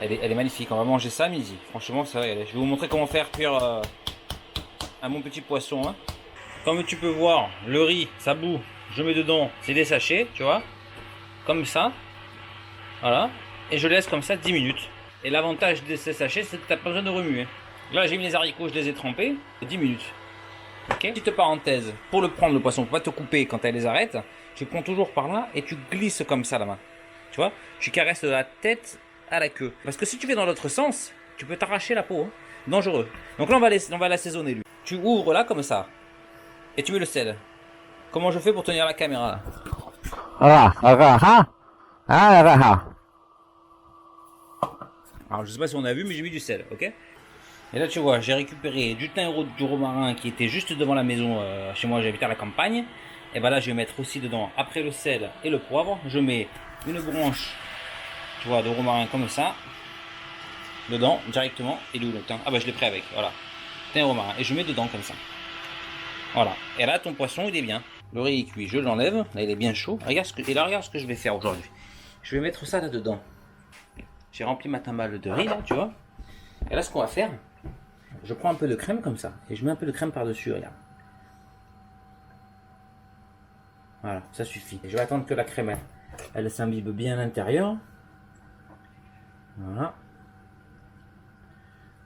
Elle est magnifique, on va manger ça à midi. Franchement, ça va y aller. Je vais vous montrer comment faire cuire un bon petit poisson. Hein. Comme tu peux voir, le riz, ça bout. Je mets dedans, c'est des sachets, tu vois. Comme ça. Voilà. Et je laisse comme ça 10 minutes. Et l'avantage de ces sachets, c'est que tu n'as pas besoin de remuer. Là, j'ai mis les haricots, je les ai trempés. 10 minutes. Ok. Petite parenthèse. Pour le prendre, le poisson, pour pas te couper quand elle les arrête, tu prends toujours par là et tu glisses comme ça la main. Tu vois. Tu caresses de la tête à la queue. Parce que si tu fais dans l'autre sens, tu peux t'arracher la peau. Hein. Dangereux. Donc là, on va l'assaisonner, lui. Tu ouvres là comme ça. Et tu mets le sel. Comment je fais pour tenir la caméra là? Alors je sais pas si on a vu, mais j'ai mis du sel, ok. Et là tu vois, j'ai récupéré du thym et du romarin qui était juste devant la maison, chez moi j'habite à la campagne. Et ben là je vais mettre aussi dedans, après le sel et le poivre, je mets une branche, tu vois, de romarin comme ça, dedans directement. Et d'où le thym? Ah bah je l'ai pris avec, voilà. Thym et romarin, et je mets dedans comme ça. Voilà, et là ton poisson il est bien. Le riz est cuit, je l'enlève, là il est bien chaud. Et là regarde ce que je vais faire aujourd'hui. Je vais mettre ça là dedans. J'ai rempli ma timbale de riz là, tu vois. Et là ce qu'on va faire, je prends un peu de crème comme ça. Et je mets un peu de crème par-dessus, regarde. Voilà, ça suffit. Et je vais attendre que la crème, elle s'imbibe bien à l'intérieur. Voilà.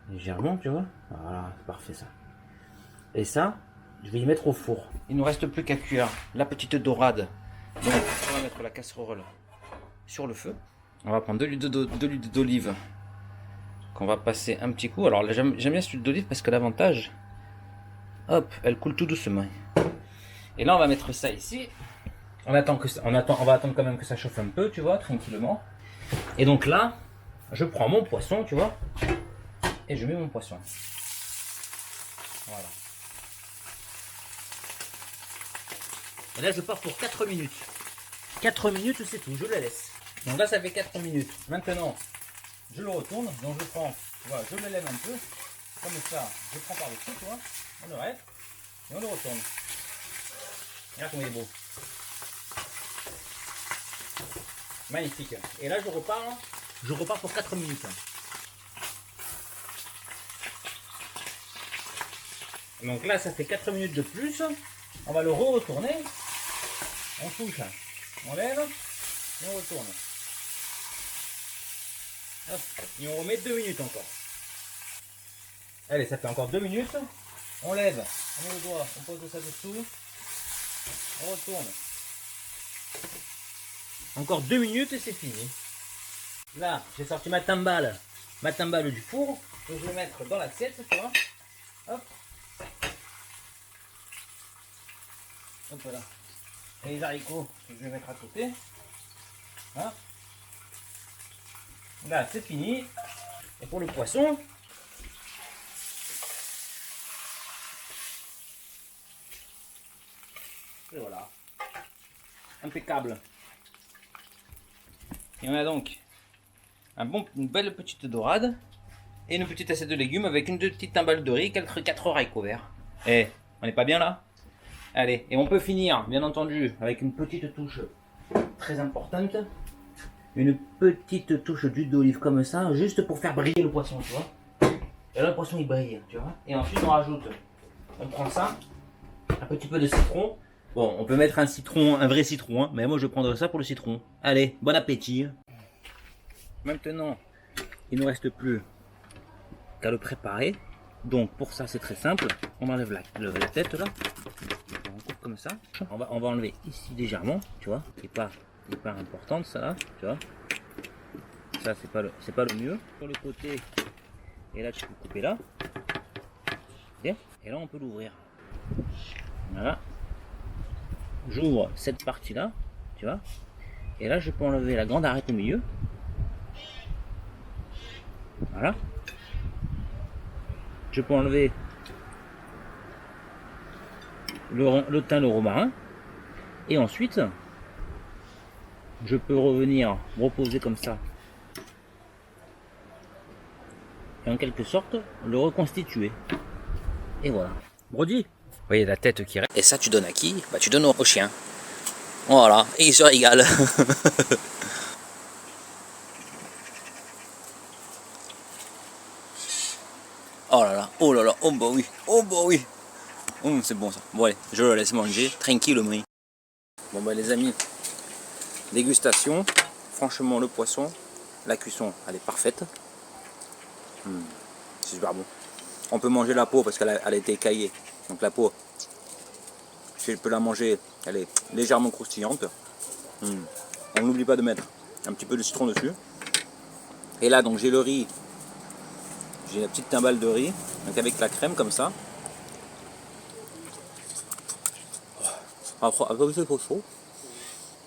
Légèrement, tu vois. Voilà, c'est parfait ça. Et ça, je vais y mettre au four. Il ne nous reste plus qu'à cuire la petite dorade. Donc, on va mettre la casserole sur le feu. On va prendre de l'huile d'olive qu'on va passer un petit coup. Alors là, j'aime bien cette huile d'olive parce que l'avantage, hop, elle coule tout doucement. Et là, on va mettre ça ici. On va attendre quand même que ça chauffe un peu, tu vois, tranquillement. Et donc là, je prends mon poisson, tu vois, et je mets mon poisson. Voilà. Et là, je pars pour 4 minutes. 4 minutes, c'est tout, je le laisse. Donc là, ça fait 4 minutes. Maintenant, je le retourne. Donc je prends, tu vois, je le lève un peu. Comme ça, je prends par-dessus, tu vois. On arrête et on le retourne. Regarde comme il est beau. Magnifique. Et là, je repars pour 4 minutes. Donc là, ça fait 4 minutes de plus. On va le retourner. On touche, on lève et on retourne. Hop. Et on remet 2 minutes encore. Allez, ça fait encore 2 minutes. On lève, on met le doigt, on pose ça dessous. On retourne. Encore 2 minutes et c'est fini. Là, j'ai sorti ma timbale du four. Que je vais mettre dans l'assiette, tu vois. Hop. Hop là. Et les haricots que je vais mettre à côté. Hein. Là, c'est fini. Et pour le poisson, et voilà. Impeccable. Et on a donc une belle petite dorade et une petite assiette de légumes avec une petite timbale de riz, 4 haricots verts. Et on n'est pas bien là? Allez, et on peut finir, bien entendu, avec une petite touche très importante. Une petite touche d'huile d'olive comme ça, juste pour faire briller le poisson, tu vois. Et là, le poisson il brille, tu vois. Et ensuite, on rajoute, on prend ça, un petit peu de citron. Bon, on peut mettre un vrai citron, hein, mais moi je prendrai ça pour le citron. Allez, bon appétit. Maintenant, il ne nous reste plus qu'à le préparer. Donc pour ça, c'est très simple. On enlève la tête là. On coupe comme ça. On va enlever ici légèrement, tu vois. C'est pas hyper importante ça là, tu vois. Ça c'est pas le mieux. Sur le côté, et là tu peux couper là. Et là on peut l'ouvrir. Voilà. J'ouvre cette partie là, tu vois. Et là je peux enlever la grande arête au milieu. Voilà. Je peux enlever le thym, le romarin. Et ensuite, je peux revenir reposer comme ça. Et en quelque sorte, le reconstituer. Et voilà. Brody. Vous voyez la tête qui reste. Et ça, tu donnes à qui? Bah, tu donnes au chien. Voilà. Et il se régale. Oh là là, oh là là, oh bah oui, oh bah oui. C'est bon ça. Bon allez, je le laisse manger, tranquillement. Bon bah les amis, dégustation. Franchement le poisson, la cuisson elle est parfaite. C'est super bon. On peut manger la peau parce qu'elle a été écaillée. Donc la peau, si je peux la manger, elle est légèrement croustillante. On n'oublie pas de mettre un petit peu de citron dessus. Et là donc j'ai le riz. J'ai la petite timbale de riz, donc avec la crème comme ça. Après c'est trop chaud.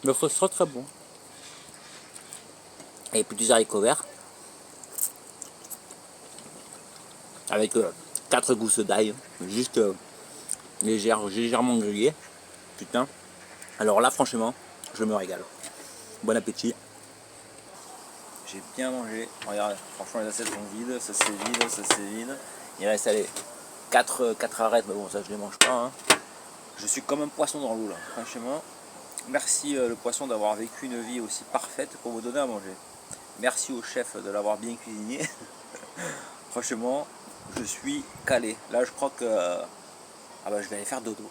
Mais c'est très très bon. Et petits haricots verts. Avec 4 gousses d'ail. Juste légèrement grillées. Putain. Alors là franchement, je me régale. Bon appétit. J'ai bien mangé. Regarde, franchement les assiettes sont vides. Ça c'est vide, ça c'est vide. Il reste allez, 4 arêtes, mais bon ça je les mange pas. Hein. Je suis comme un poisson dans l'eau là, franchement. Merci le poisson d'avoir vécu une vie aussi parfaite pour vous donner à manger. Merci au chef de l'avoir bien cuisiné. Franchement, je suis calé. Là je crois que je vais aller faire dodo.